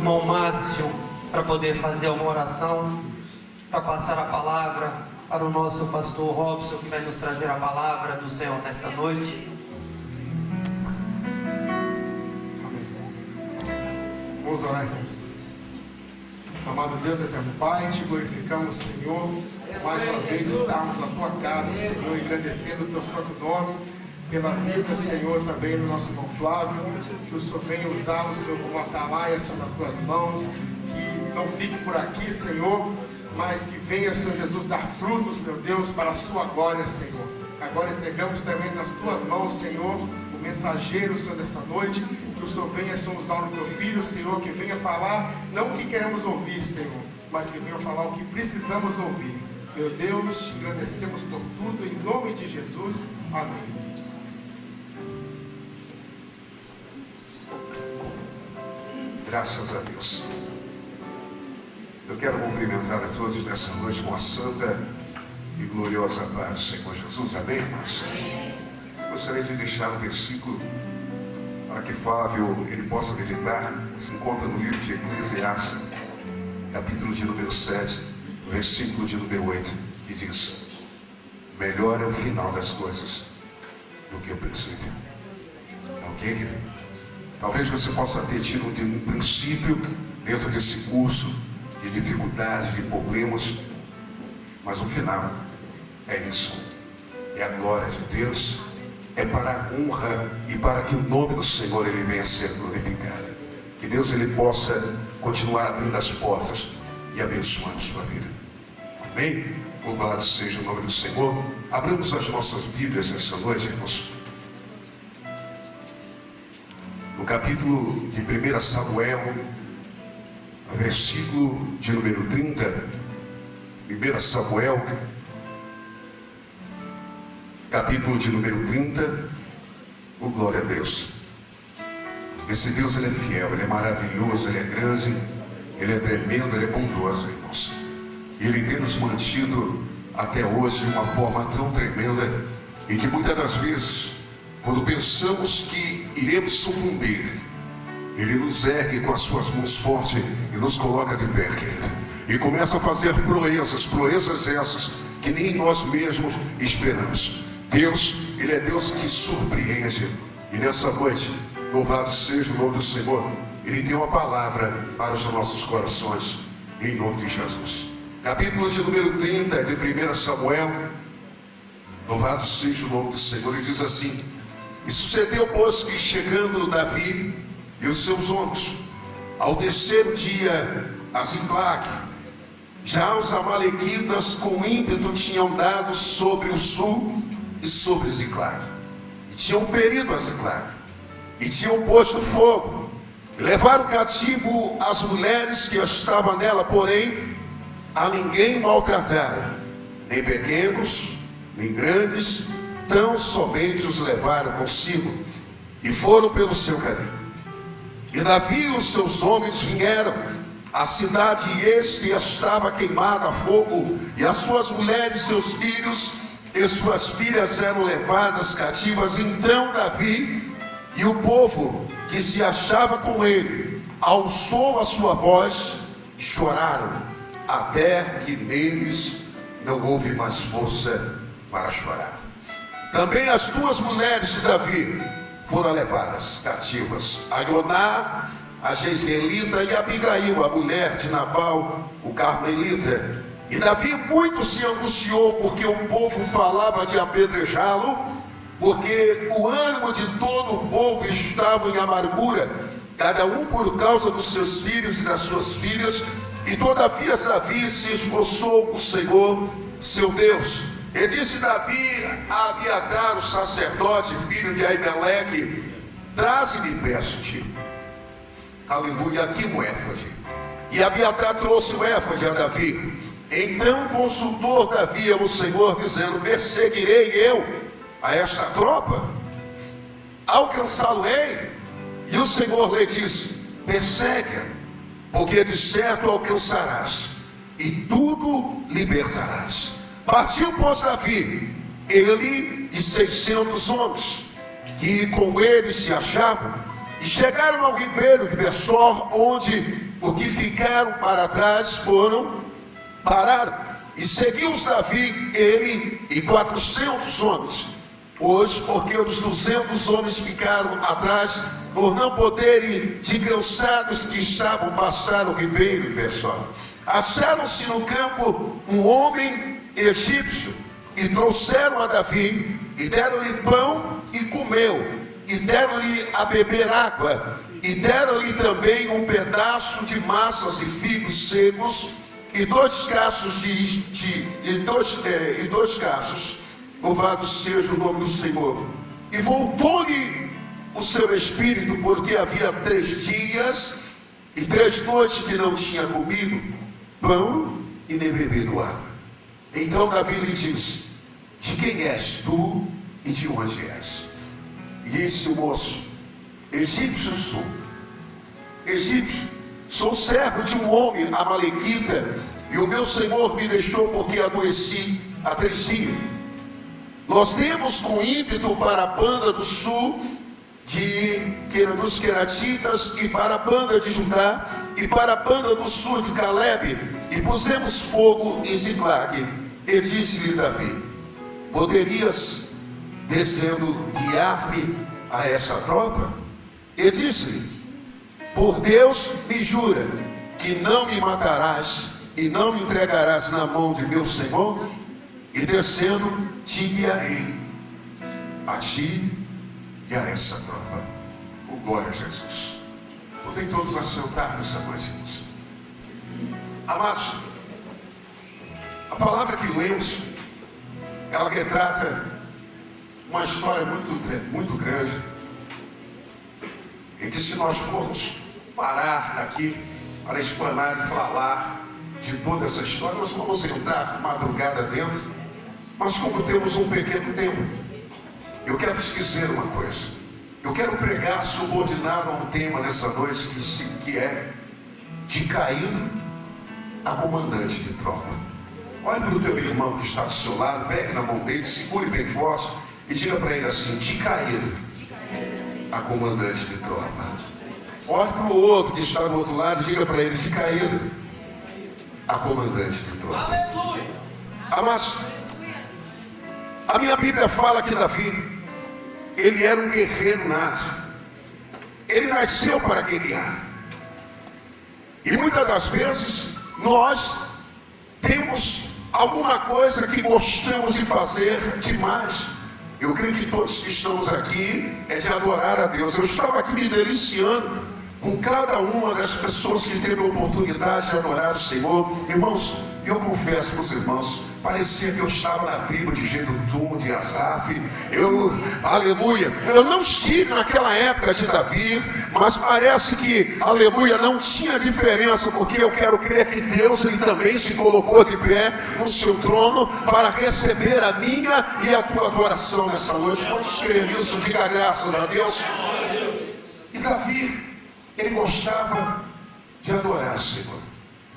irmão Márcio para poder fazer uma oração, para passar a palavra para o nosso pastor Robson, que vai nos trazer a palavra do Senhor nesta noite. Vamos orar, irmãos. Amado Deus, eterno Pai, te glorificamos, Senhor, mais uma vez estarmos na tua casa, Senhor, engrandecendo o teu santo nome, pela vida, Senhor, também do nosso irmão Flávio, que o Senhor venha usá-lo, Senhor, como atalaia, Senhor, nas tuas mãos, que não fique por aqui, Senhor, mas que venha, Senhor Jesus, dar frutos, meu Deus, para a sua glória, Senhor. Agora entregamos também nas tuas mãos, Senhor, o mensageiro, Senhor, desta noite, que o Senhor venha, Senhor, usar o teu filho, Senhor, que venha falar, não o que queremos ouvir, Senhor, mas que venha falar o que precisamos ouvir. Meu Deus, te agradecemos por tudo, em nome de Jesus. Amém. Graças a Deus. Eu quero cumprimentar a todos nessa noite com a santa e gloriosa paz do Senhor Jesus. Amém, irmãos? Gostaria de deixar um versículo para que Flávio ele possa meditar. Se encontra no livro de Eclesiastes, capítulo de número 7, versículo de número 8, que diz: melhor é o final das coisas do que o princípio. Ok, querido? Talvez você possa ter tido um princípio dentro desse curso de dificuldades, de problemas, mas o final é isso, é a glória de Deus, é para a honra e para que o nome do Senhor ele venha a ser glorificado. Que Deus ele possa continuar abrindo as portas e abençoando a sua vida. Amém? Louvado seja o nome do Senhor. Abramos as nossas Bíblias nessa noite, irmãos. No capítulo de 1 Samuel, versículo de número 30, 1 Samuel, capítulo de número 30, oh glória a Deus. Esse Deus ele é fiel, ele é maravilhoso, ele é grande, ele é tremendo, ele é bondoso, irmãos. Ele tem nos mantido até hoje de uma forma tão tremenda, e que muitas das vezes, quando pensamos que iremos sucumbir, Ele nos ergue com as suas mãos fortes e nos coloca de pé, querido. E começa a fazer proezas essas que nem nós mesmos esperamos. Deus, Ele é Deus que surpreende. E nessa noite, louvado seja o nome do Senhor, Ele tem uma palavra para os nossos corações, em nome de Jesus. Capítulo de número 30 de 1 Samuel, louvado seja o nome do Senhor, ele diz assim: e sucedeu, pois, que chegando Davi e os seus homens, ao terceiro dia a Ziclague, já os amalequitas com ímpeto tinham dado sobre o sul e sobre Ziclague, e tinham ferido a Ziclague, e tinham posto fogo, e levaram cativo as mulheres que estavam nela, porém a ninguém maltrataram, nem pequenos, nem grandes, tão somente os levaram consigo, e foram pelo seu caminho. E Davi e os seus homens vieram à cidade, e este estava queimada a fogo, e as suas mulheres, seus filhos e suas filhas eram levadas cativas. Então Davi e o povo que se achava com ele alçou a sua voz e choraram, até que neles não houve mais força para chorar. Também as duas mulheres de Davi foram levadas cativas, a Ioná, a Jezreelita, e a Abigail, a mulher de Nabal, o Carmelita. E Davi muito se angustiou, porque o povo falava de apedrejá-lo, porque o ânimo de todo o povo estava em amargura, cada um por causa dos seus filhos e das suas filhas. E todavia Davi se esforçou com o Senhor, seu Deus. E disse Davi a Abiatar, o sacerdote, filho de Aimeleque: traze-me, peço-te, aleluia, aqui o éfode. E Abiatar trouxe o éfode a Davi. Então consultou Davi ao Senhor, dizendo: perseguirei eu a esta tropa? Alcançá-lo-ei? E o Senhor lhe disse: persegue, porque de certo alcançarás, e tudo libertarás. Partiu, pois, Davi, ele e 600 homens, que com ele se achavam, e chegaram ao ribeiro de Besor, onde o que ficaram para trás pararam. E seguiu-os Davi, ele e 400 homens. Hoje, porque os 200 homens ficaram atrás, por não poderem, de cansados que estavam, passar o ribeiro, pessoal. Acharam-se no campo um homem egípcio, e trouxeram a Davi, e deram-lhe pão, e comeu, e deram-lhe a beber água, e deram-lhe também um pedaço de massas e figos secos, e 2 cachos dois cachos. Louvado seja o nome do Senhor. E voltou-lhe o seu espírito, porque havia 3 dias e 3 noites que não tinha comido pão e nem bebido água. Então Davi lhe disse: de quem és tu e de onde és? E disse o moço: egípcio sou. Egípcio, sou servo de um homem amalequita, e o meu senhor me deixou porque adoeci há 3 dias. Nós demos com ímpeto para a banda do sul dos Queratitas, e para a banda de Judá, e para a banda do sul de Caleb, e pusemos fogo em Ziclag. E disse-lhe Davi: poderias, descendo, guiar-me a essa tropa? E disse-lhe: por Deus me jura que não me matarás e não me entregarás na mão de meu senhor, e descendo te guiarei a ti e a essa tropa. Oh, glória a Jesus. Podem todos assentar nessa noite, irmãos. Amados, a palavra que lemos, ela retrata uma história muito grande, em que, se nós formos parar aqui para explanar e falar de toda essa história, nós vamos entrar madrugada dentro. Mas como temos um pequeno tempo, eu quero te dizer uma coisa. Eu quero pregar subordinado a um tema nessa noite que é de caído a comandante de tropa. Olhe para o teu irmão que está do seu lado, pegue na mão dele, segure bem forte e diga para ele assim: de caído a comandante de tropa. Olhe para o outro que está do outro lado e diga para ele: de caído a comandante de tropa. Aleluia! Mas a minha Bíblia fala que Davi, ele era um guerreiro nato. Ele nasceu para guerrear. E muitas das vezes nós temos alguma coisa que gostamos de fazer demais. Eu creio que todos que estamos aqui é de adorar a Deus. Eu estava aqui me deliciando com cada uma das pessoas que teve a oportunidade de adorar o Senhor. Irmãos, eu confesso para os irmãos, parecia que eu estava na tribo de Jedutum, de Asaf. Aleluia, eu não estive naquela época de Davi, mas parece que, aleluia, não tinha diferença, porque eu quero crer que Deus, ele também se colocou de pé no seu trono para receber a minha e a tua adoração nessa noite. Vamos crer nisso, diga graças a Deus. E Davi, ele gostava de adorar o Senhor.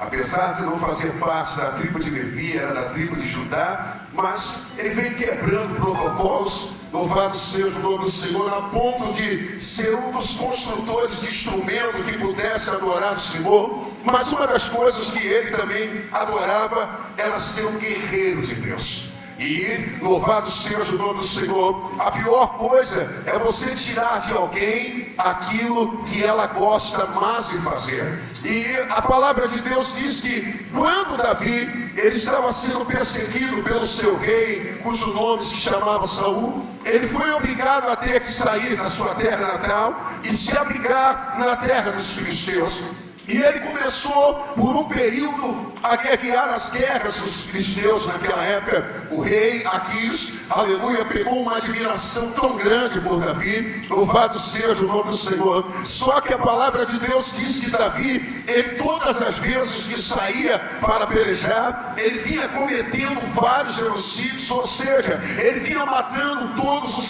Apesar de não fazer parte da tribo de Levi, era da tribo de Judá, mas ele veio quebrando protocolos. Louvado seja o nome do Senhor, a ponto de ser um dos construtores de instrumento que pudesse adorar o Senhor. Mas uma das coisas que ele também adorava era ser um guerreiro de Deus. E louvado seja o nome do Senhor, a pior coisa é você tirar de alguém aquilo que ela gosta mais de fazer. E a palavra de Deus diz que quando Davi, ele estava sendo perseguido pelo seu rei, cujo nome se chamava Saul, ele foi obrigado a ter que sair da sua terra natal e se abrigar na terra dos filisteus. E ele começou por um período a guerrear as guerras dos filisteus naquela época. O rei Aquis, aleluia, pegou uma admiração tão grande por Davi. Louvado seja o nome do Senhor. Só que a palavra de Deus diz que Davi, ele, todas as vezes que saía para pelejar, ele vinha cometendo vários genocídios, ou seja, ele vinha matando todos os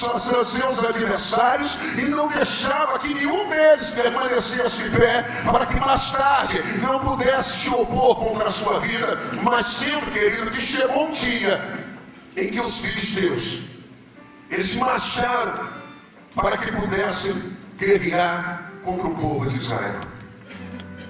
seus adversários e não deixava que nenhum deles permanecesse de pé, para que mais tarde não pudesse se opor contra a sua vida. Mas sempre, querido, que chegou um dia em que os filisteus, eles marcharam para que pudessem guerrear contra o povo de Israel.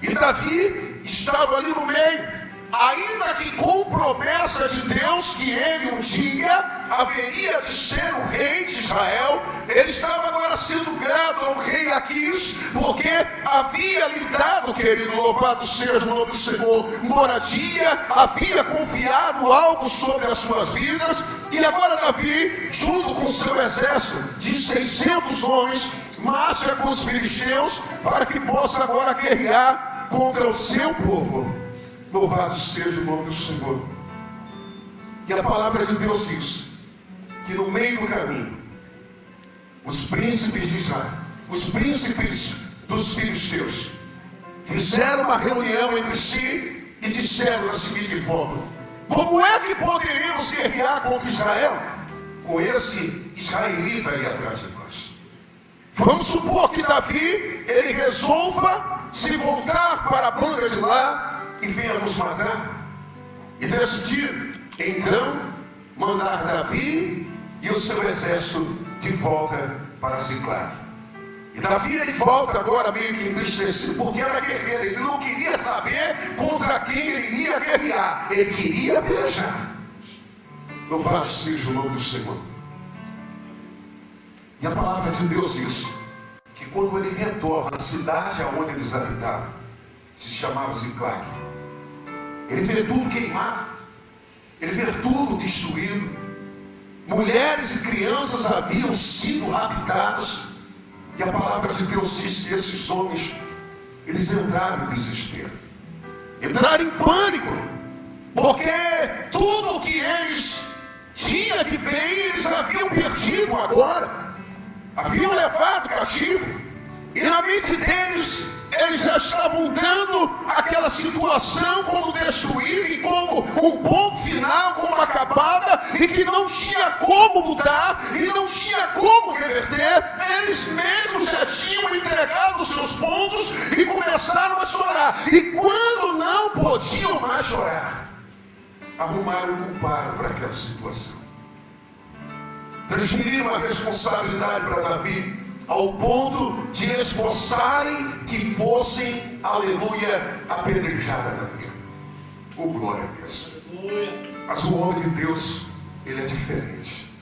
E Davi estava ali no meio. Ainda que com promessa de Deus que ele um dia haveria de ser o rei de Israel, ele estava agora sendo grato ao rei Aquis, porque havia lhe dado, querido, louvado seja o nome do Senhor, moradia, havia confiado algo sobre as suas vidas, e agora Davi, junto com seu exército de 600 homens, marcha com os filisteus para que possa agora guerrear contra o seu povo. Louvado seja o nome do Senhor. E a palavra de Deus diz que no meio do caminho, os príncipes de Israel, os príncipes dos filisteus, fizeram uma reunião entre si e disseram da seguinte forma: como é que poderíamos guerrear contra Israel com esse israelita aí atrás de nós? Vamos supor que Davi, ele resolva se voltar para a banda de lá e venha nos matar, e decidir então mandar Davi e o seu exército de volta para Ziclag. E Davi, ele volta agora meio que entristecido, porque era guerreiro. Ele não queria saber contra quem ele iria guerrear, ele queria pelejar. Louvado seja o nome do Senhor. E a palavra de Deus diz que quando ele retorna à cidade onde eles habitavam, se chamava Ziclag, ele vê tudo queimado, ele vê tudo destruído, mulheres e crianças haviam sido raptadas, e a palavra de Deus diz que esses homens, eles entraram em desespero, entraram em pânico, porque tudo o que eles tinham de bem, eles haviam perdido agora, haviam levado cativo, e na mente deles, eles já estavam dando aquela situação como destruída e como um ponto final, como uma acabada, e que não tinha como mudar e não tinha como reverter. Eles mesmos já tinham entregado os seus pontos e começaram a chorar. E quando não podiam mais chorar, arrumaram um culpado para aquela situação. Transferiram a responsabilidade para Davi, ao ponto de esboçarem que fossem, aleluia, apedrejada Davi. Oh, glória a Deus. Mas o homem de Deus, ele é diferente.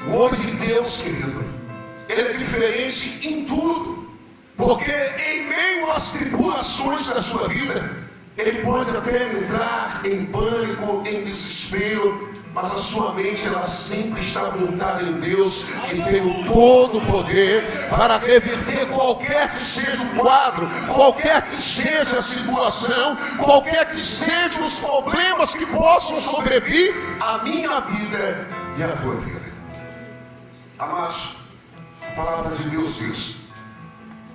O homem de Deus, querido, ele é diferente em tudo, porque em meio às tribulações da sua vida, ele pode até entrar em pânico, em desespero, mas a sua mente, ela sempre está voltada em Deus, que tem o todo o poder para reverter qualquer que seja o quadro, qualquer que seja a situação, qualquer que sejam os problemas que possam sobrevir à minha vida e à tua vida. Amados, a palavra de Deus diz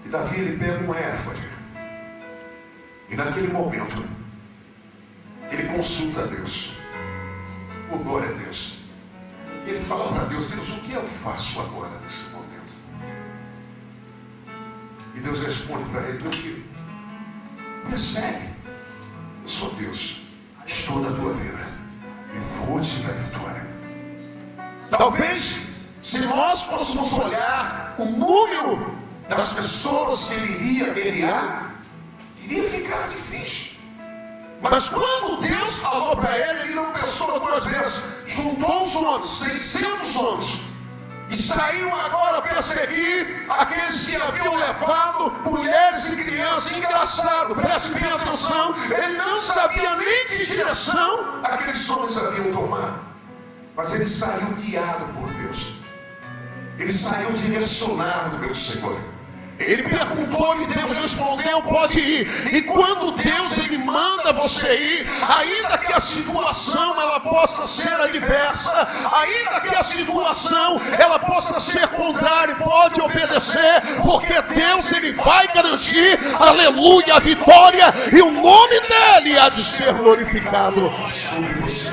que Davi, ele pega um éfode, e naquele momento ele consulta a Deus. Oh, glória a Deus. E ele fala para Deus: Deus, o que eu faço agora nesse momento? E Deus responde para ele: meu filho, persegue. Eu sou Deus, estou na tua vida e vou te dar vitória. Talvez, se nós fôssemos olhar o número das pessoas que ele iria guerrear, iria ficar difícil. Mas quando Deus falou para ele, ele não pensou duas vezes. Juntou os homens, 600 homens, e saíram agora perseguir aqueles que haviam levado mulheres e crianças. Engraçado, preste bem atenção, ele não sabia nem que direção aqueles homens haviam tomado, mas ele saiu guiado por Deus, ele saiu direcionado pelo Senhor. Ele perguntou e Deus respondeu: pode ir. E quando Deus, ele manda você ir, ainda que a situação ela possa ser adversa, ainda que a situação ela possa ser contrária, pode obedecer, porque Deus, ele vai garantir, aleluia, a vitória, e o nome dele há de ser glorificado sobre você.